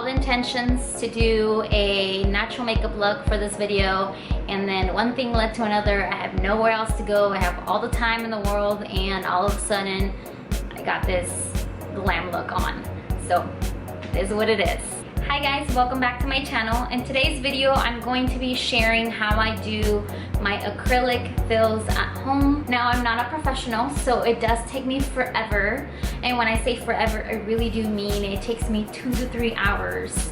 the intentions to do a natural makeup look for this video, and then one thing led to another. I have nowhere else to go. I have all the time in the world, and all of a sudden I got this glam look on. So it is what it is. Hi guys, welcome back to my channel. In today's video, I'm going to be sharing how I do my acrylic fills at home. Now, I'm not a professional, so it does take me forever. And when I say forever, I really do mean it takes me 2 to 3 hours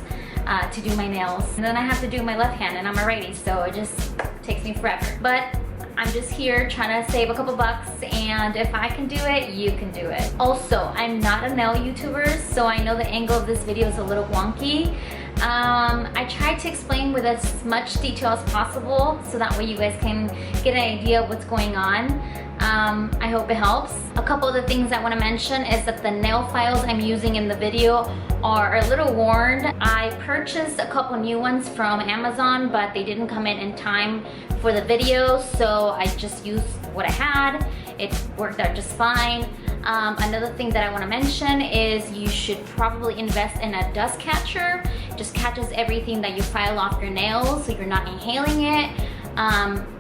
to do my nails. And then I have to do my left hand, and I'm a righty, so it just takes me forever. But I'm just here trying to save a couple bucks, and if I can do it, you can do it. Also, I'm not a nail YouTuber, so I know the angle of this video is a little wonky. I tried to explain with as much detail as possible, so that way you guys can get an idea of what's going on. I hope it helps. A couple of the things I want to mention is that the nail files I'm using in the video are a little worn. I purchased a couple new ones from Amazon, but they didn't come in time for the video, so I just used what I had. It worked out just fine. Another thing that I want to mention is you should probably invest in a dust catcher. It just catches everything that you file off your nails, so you're not inhaling it.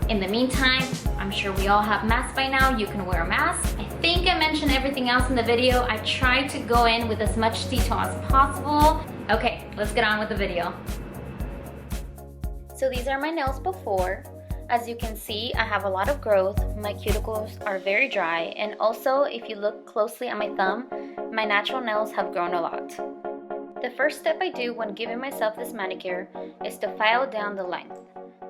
In the meantime, I'm sure we all have masks by now. You can wear a mask. I think I mentioned everything else in the video. I tried to go in with as much detail as possible. Okay, let's get on with the video. So these are my nails before. As you can see, I have a lot of growth. My cuticles are very dry, and also if you look closely at my thumb, my natural nails have grown a lot. The first step I do when giving myself this manicure is to file down the length.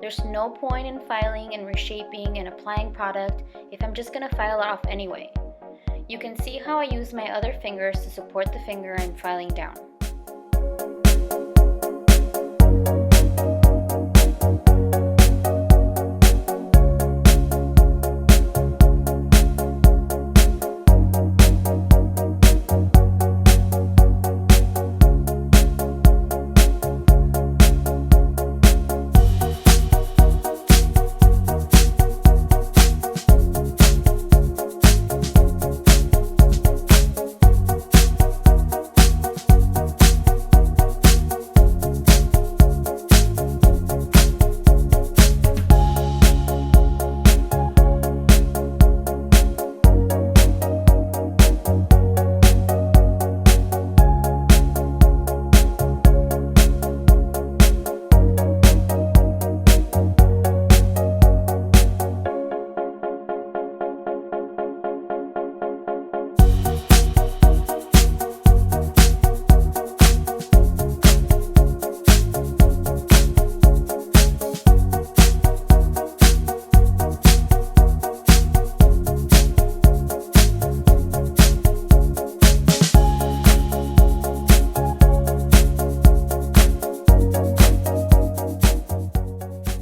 There's no point in filing and reshaping and applying product if I'm just gonna file it off anyway. You can see how I use my other fingers to support the finger I'm filing down.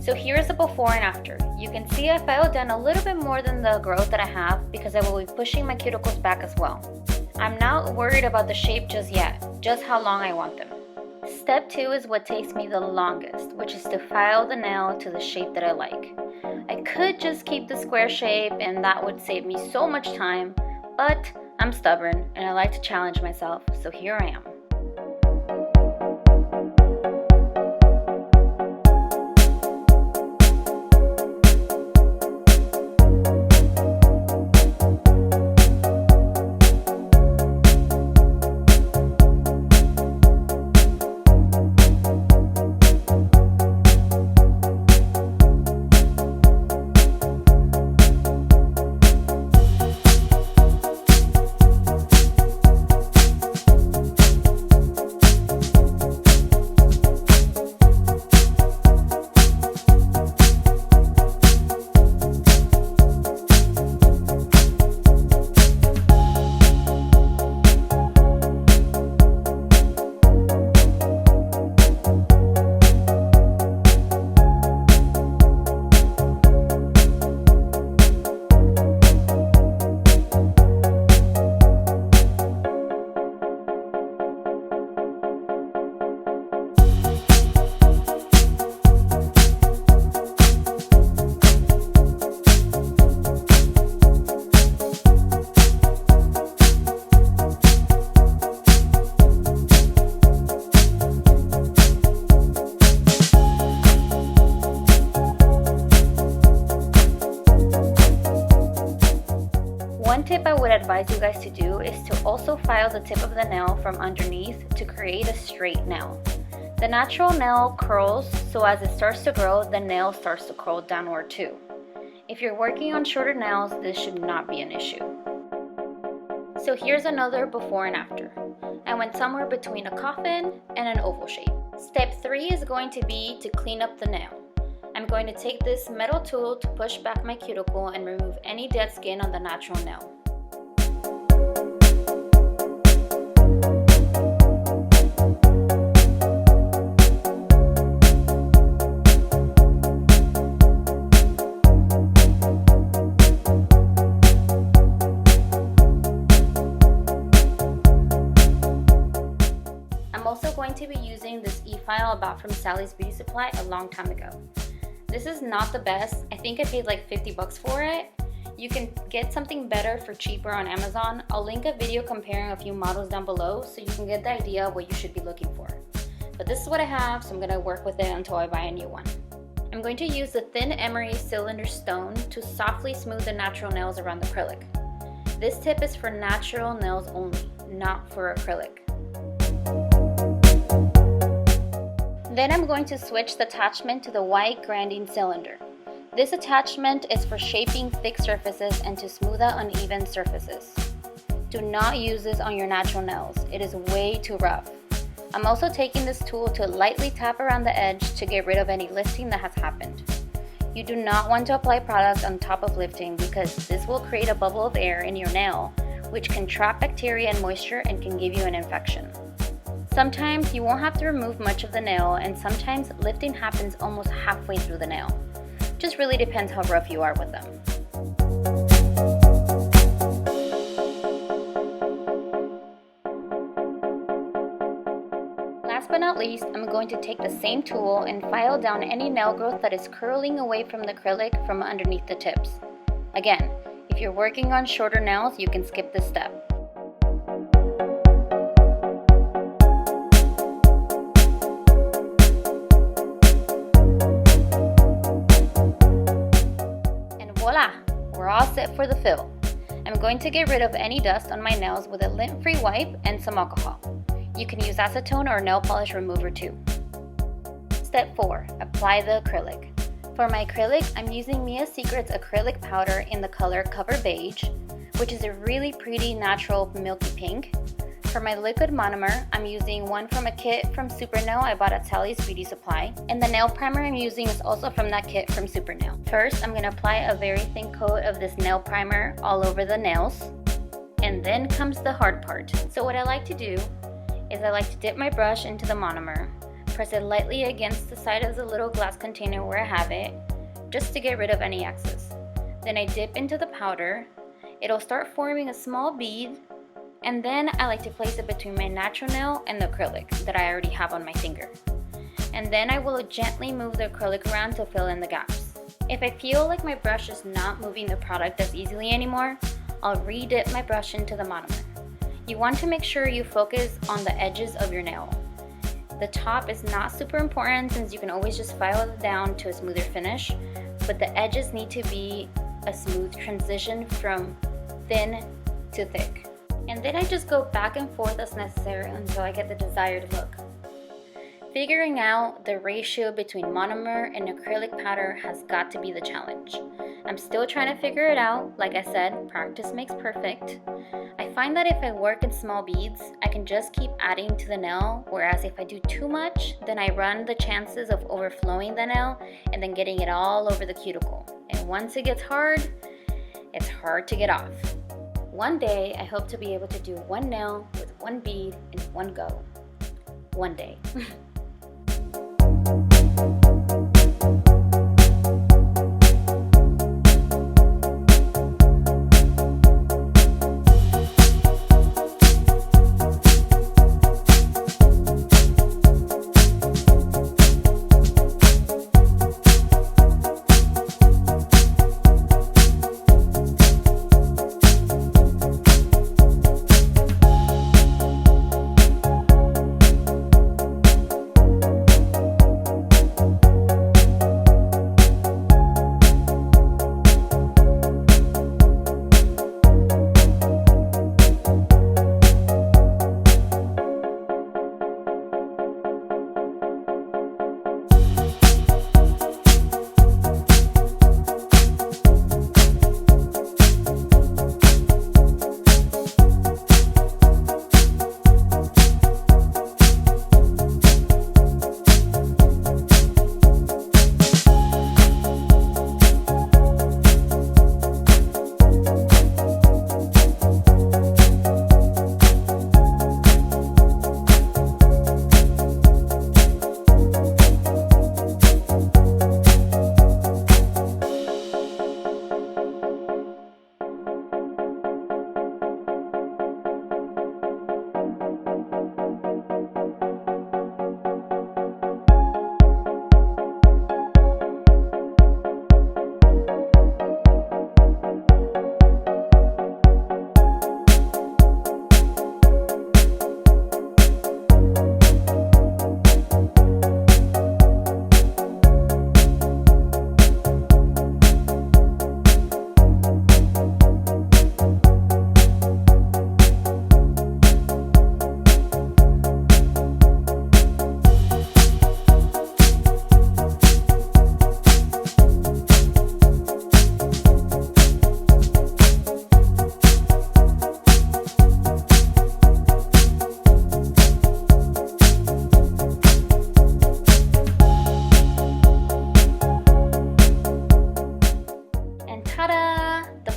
So here's the before and after. You can see I filed down a little bit more than the growth that I have because I will be pushing my cuticles back as well. I'm not worried about the shape just yet, just how long I want them. Step 2 is what takes me the longest, which is to file the nail to the shape that I like. I could just keep the square shape and that would save me so much time, but I'm stubborn and I like to challenge myself, so here I am. one tip I would advise you guys to do is to also file the tip of the nail from underneath to create a straight nail. The natural nail curls, so as it starts to grow, the nail starts to curl downward too. If you're working on shorter nails, this should not be an issue. So here's another before and after. I went somewhere between a coffin and an oval shape. Step 3 is going to be to clean up the nail. I'm going to take this metal tool to push back my cuticle and remove any dead skin on the natural nail. I'm also going to be using this efile I bought from Sally's Beauty Supply a long time ago. This is not the best. I think I paid like 50 bucks for it. You can get something better for cheaper on Amazon. I'll link a video comparing a few models down below so you can get the idea of what you should be looking for. But this is what I have, so I'm gonna work with it until I buy a new one. I'm going to use the thin emery cylinder stone to softly smooth the natural nails around the acrylic. This tip is for natural nails only, not for acrylic. Then I'm going to switch the attachment to the white grinding cylinder. This attachment is for shaping thick surfaces and to smooth out uneven surfaces. Do not use this on your natural nails. It is way too rough. I'm also taking this tool to lightly tap around the edge to get rid of any lifting that has happened. You do not want to apply product on top of lifting because this will create a bubble of air in your nail, which can trap bacteria and moisture and can give you an infection. Sometimes you won't have to remove much of the nail, and sometimes lifting happens almost halfway through the nail. Just really depends how rough you are with them. Last but not least, I'm going to take the same tool and file down any nail growth that is curling away from the acrylic from underneath the tips. Again, if you're working on shorter nails, you can skip this step. Voila! We're all set for the fill. I'm going to get rid of any dust on my nails with a lint-free wipe and some alcohol. You can use acetone or nail polish remover too. Step 4. Apply the acrylic. For my acrylic, I'm using Mia Secret's acrylic powder in the color Cover Beige, which is a really pretty natural milky pink. For my liquid monomer, I'm using one from a kit from SuperNail I bought at Sally's Beauty Supply, and the nail primer I'm using is also from that kit from SuperNail. First, I'm going to apply a very thin coat of this nail primer all over the nails, and then comes the hard part. So what I like to do is I like to dip my brush into the monomer, press it lightly against the side of the little glass container where I have it, just to get rid of any excess. Then I dip into the powder. It'll start forming a small bead, and then I like to place it between my natural nail and the acrylic that I already have on my finger. And then I will gently move the acrylic around to fill in the gaps. If I feel like my brush is not moving the product as easily anymore, I'll re-dip my brush into the monomer. You want to make sure you focus on the edges of your nail. The top is not super important since you can always just file it down to a smoother finish, but the edges need to be a smooth transition from thin to thick. And then I just go back and forth as necessary until I get the desired look. Figuring out the ratio between monomer and acrylic powder has got to be the challenge. I'm still trying to figure it out. Like I said, practice makes perfect. I find that if I work in small beads, I can just keep adding to the nail, whereas if I do too much, then I run the chances of overflowing the nail and then getting it all over the cuticle. And once it gets hard, it's hard to get off. One day, I hope to be able to do one nail with one bead in one go. One day.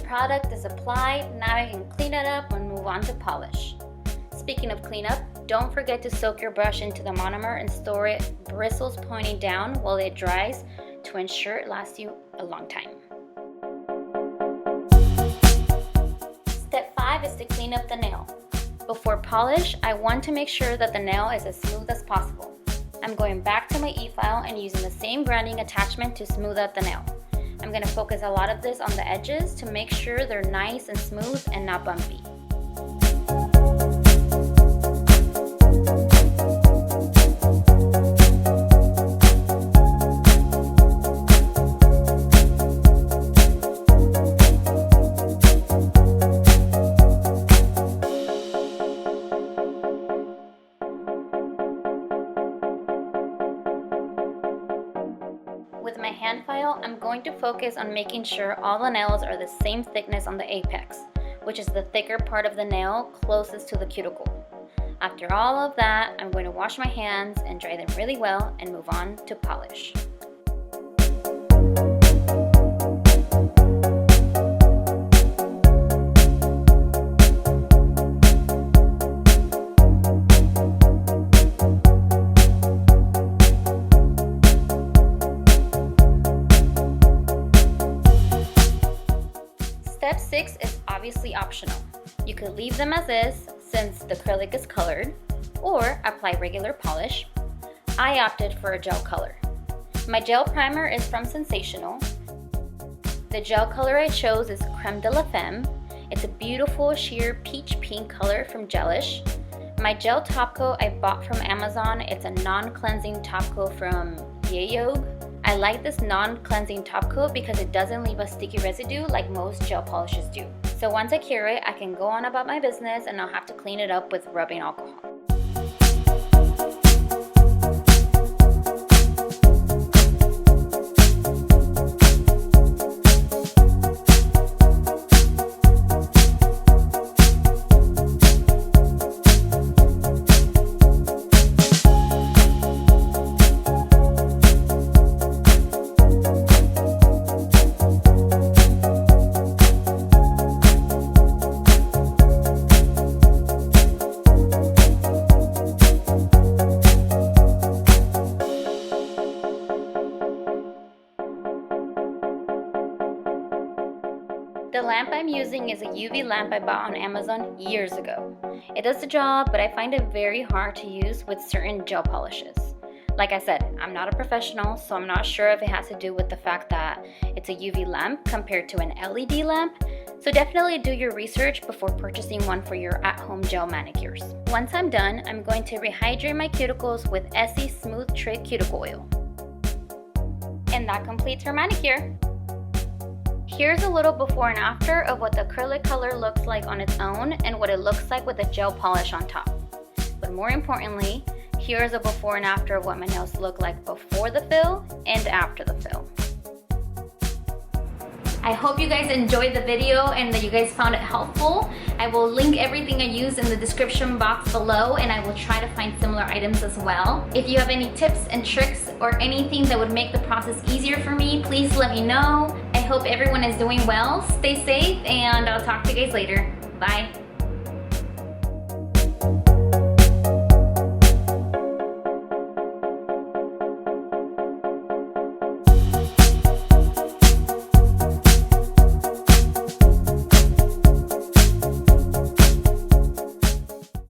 product is applied, now I can clean it up and move on to polish. Speaking of cleanup, don't forget to soak your brush into the monomer and store it bristles pointing down while it dries to ensure it lasts you a long time. Step 5 is to clean up the nail. Before polish, I want to make sure that the nail is as smooth as possible. I'm going back to my efile and using the same grinding attachment to smooth out the nail. I'm going to focus a lot of this on the edges to make sure they're nice and smooth and not bumpy. With my hand file, I'm going to focus on making sure all the nails are the same thickness on the apex, which is the thicker part of the nail closest to the cuticle. After all of that, I'm going to wash my hands and dry them really well and move on to polish. Step 6 is obviously optional. You could leave them as is since the acrylic is colored, or apply regular polish. I opted for a gel color. My gel primer is from Sensational. The gel color I chose is Creme De La Femme. It's a beautiful sheer peach pink color from Gelish. My gel top coat I bought from Amazon. It's a non-cleansing top coat from Yayoge. I like this non-cleansing top coat because it doesn't leave a sticky residue like most gel polishes do. So once I cure it, I can go on about my business and I'll have to clean it up with rubbing alcohol. The lamp I'm using is a UV lamp I bought on Amazon years ago. It does the job, but I find it very hard to use with certain gel polishes. Like I said, I'm not a professional, so I'm not sure if it has to do with the fact that it's a UV lamp compared to an LED lamp. So definitely do your research before purchasing one for your at-home gel manicures. Once I'm done, I'm going to rehydrate my cuticles with Essie Smooth Trick Cuticle Oil. And that completes her manicure. Here's a little before and after of what the acrylic color looks like on its own and what it looks like with a gel polish on top. But more importantly, here's a before and after of what my nails look like before the fill and after the fill. I hope you guys enjoyed the video and that you guys found it helpful. I will link everything I used in the description box below, and I will try to find similar items as well. If you have any tips and tricks or anything that would make the process easier for me, please let me know. I hope everyone is doing well. Stay safe, and I'll talk to you guys later. Bye.